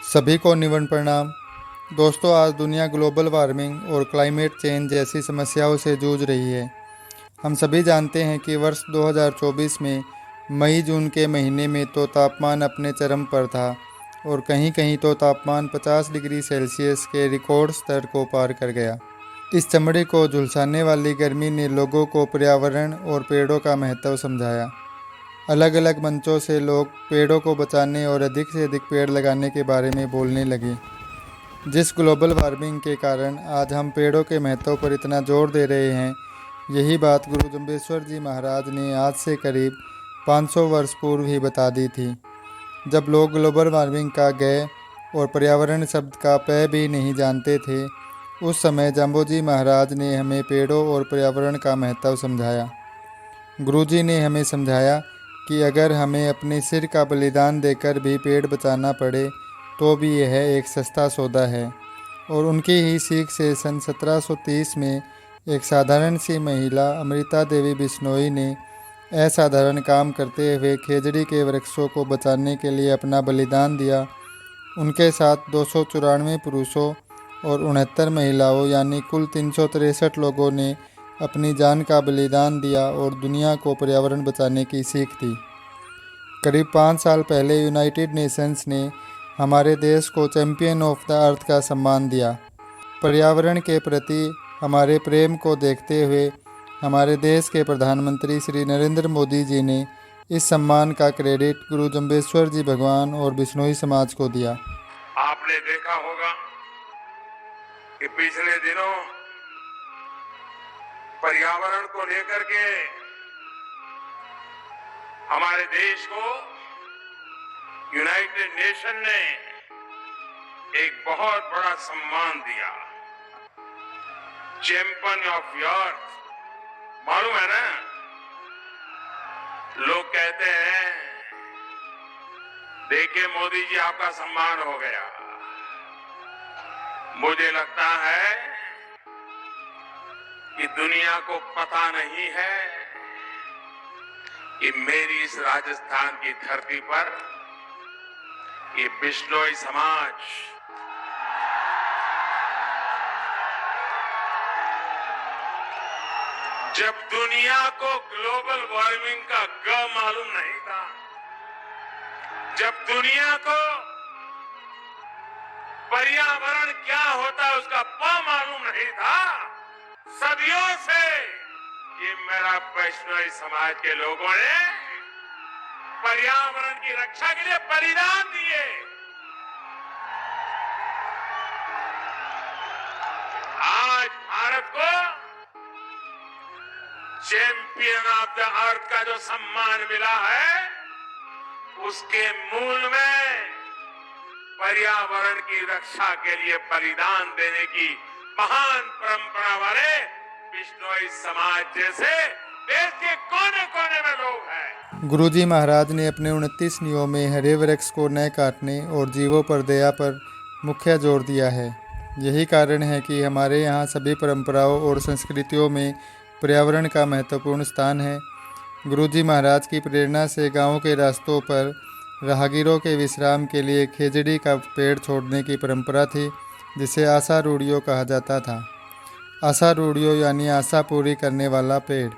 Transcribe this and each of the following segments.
सभी को निवन प्रणाम। दोस्तों, आज दुनिया ग्लोबल वार्मिंग और क्लाइमेट चेंज जैसी समस्याओं से जूझ रही है। हम सभी जानते हैं कि वर्ष 2024 में मई जून के महीने में तो तापमान अपने चरम पर था और कहीं कहीं तो तापमान 50 डिग्री सेल्सियस के रिकॉर्ड स्तर को पार कर गया। इस चमड़ी को झुलसाने वाली गर्मी ने लोगों को पर्यावरण और पेड़ों का महत्व समझाया। अलग अलग मंचों से लोग पेड़ों को बचाने और अधिक से अधिक पेड़ लगाने के बारे में बोलने लगे। जिस ग्लोबल वार्मिंग के कारण आज हम पेड़ों के महत्व पर इतना जोर दे रहे हैं, यही बात गुरु जम्बेश्वर जी महाराज ने आज से करीब 500 वर्ष पूर्व ही बता दी थी। जब लोग ग्लोबल वार्मिंग का गए और पर्यावरण शब्द का पै भी नहीं जानते थे, उस समय जाम्बोजी महाराज ने हमें पेड़ों और पर्यावरण का महत्व समझाया। गुरुजी ने हमें समझाया कि अगर हमें अपने सिर का बलिदान देकर भी पेड़ बचाना पड़े तो भी यह एक सस्ता सौदा है। और उनकी ही सीख से सन 1730 में एक साधारण सी महिला अमृता देवी बिश्नोई ने असाधारण काम करते हुए खेजड़ी के वृक्षों को बचाने के लिए अपना बलिदान दिया। उनके साथ 294 पुरुषों और 69 महिलाओं यानी कुल 363 लोगों ने अपनी जान का बलिदान दिया और दुनिया को पर्यावरण बचाने की सीख दी। करीब 5 साल पहले यूनाइटेड नेशंस ने हमारे देश को चैंपियन ऑफ द अर्थ का सम्मान दिया। पर्यावरण के प्रति हमारे प्रेम को देखते हुए हमारे देश के प्रधानमंत्री श्री नरेंद्र मोदी जी ने इस सम्मान का क्रेडिट गुरु जम्बेश्वर जी भगवान और बिश्नोई समाज को दिया। आपने देखा होगा कि पिछले दिनों पर्यावरण को लेकर के हमारे देश को यूनाइटेड नेशन ने एक बहुत बड़ा सम्मान दिया, चैंपियन ऑफ द अर्थ। मालूम है ना, लोग कहते हैं देखिए मोदी जी आपका सम्मान हो गया। मुझे लगता है कि दुनिया को पता नहीं है कि मेरी इस राजस्थान की धरती पर ये बिश्नोई समाज जब दुनिया को ग्लोबल वार्मिंग का ग मालूम नहीं था, जब दुनिया को पर्यावरण क्या होता है उसका प मालूम नहीं था, सदियों से ये मेरा वैष्णव समाज के लोगों ने पर्यावरण की रक्षा के लिए बलिदान दिए। आज भारत को चैंपियन ऑफ द अर्थ का जो सम्मान मिला है, उसके मूल में पर्यावरण की रक्षा के लिए बलिदान देने की महान परंपरा वाले बिश्नोई समाज जैसे देश के कोने कोने में लोग हैं। गुरुजी महाराज ने अपने 29 नियमों में हरे वृक्ष को न काटने और जीवों पर दया पर मुख्य जोर दिया है। यही कारण है कि हमारे यहाँ सभी परंपराओं और संस्कृतियों में पर्यावरण का महत्वपूर्ण स्थान है। गुरुजी महाराज की प्रेरणा से गाँव के रास्तों पर राहगीरों के विश्राम के लिए खेजड़ी का पेड़ छोड़ने की परंपरा थी, जिसे आशा रूढ़ियों कहा जाता था। आशा रूढ़ियों यानी आशा पूरी करने वाला पेड़।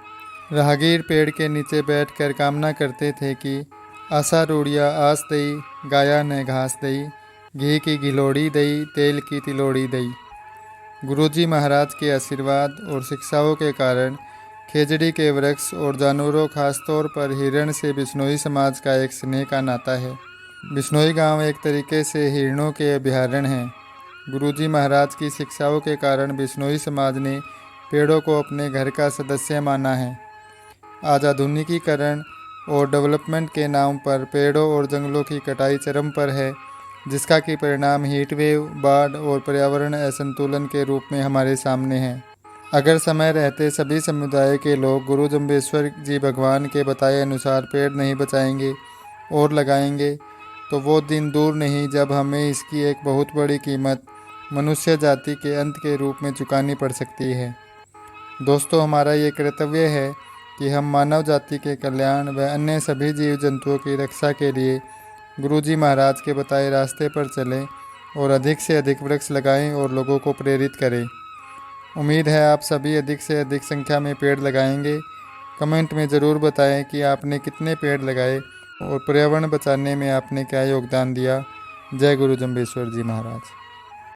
राहगीर पेड़ के नीचे बैठकर कामना करते थे कि आशा रूढ़िया आस दई, गाया न घास दई, घी की घिलोड़ी दई, तेल की तिलोड़ी दई। गुरुजी महाराज के आशीर्वाद और शिक्षाओं के कारण खेजड़ी के वृक्ष और जानवरों, खासतौर पर हिरण से बिश्नोई समाज का एक स्नेह का नाता है। बिश्नोई गांव एक तरीके से हिरणों के अभयारण्य हैं। गुरुजी महाराज की शिक्षाओं के कारण बिश्नोई समाज ने पेड़ों को अपने घर का सदस्य माना है। आज आधुनिकीकरण और डेवलपमेंट के नाम पर पेड़ों और जंगलों की कटाई चरम पर है, जिसका कि परिणाम हीट वेव, बाढ़ और पर्यावरण असंतुलन के रूप में हमारे सामने है। अगर समय रहते सभी समुदाय के लोग गुरु जम्बेश्वर जी भगवान के बताए अनुसार पेड़ नहीं बचाएंगे और लगाएंगे, तो वो दिन दूर नहीं जब हमें इसकी एक बहुत बड़ी कीमत मनुष्य जाति के अंत के रूप में चुकानी पड़ सकती है। दोस्तों, हमारा ये कर्तव्य है कि हम मानव जाति के कल्याण व अन्य सभी जीव जंतुओं की रक्षा के लिए गुरुजी महाराज के बताए रास्ते पर चलें और अधिक से अधिक वृक्ष लगाएं और लोगों को प्रेरित करें। उम्मीद है आप सभी अधिक से अधिक संख्या में पेड़ लगाएंगे। कमेंट में ज़रूर बताएं कि आपने कितने पेड़ लगाए और पर्यावरण बचाने में आपने क्या योगदान दिया। जय गुरु जम्बेश्वर जी महाराज।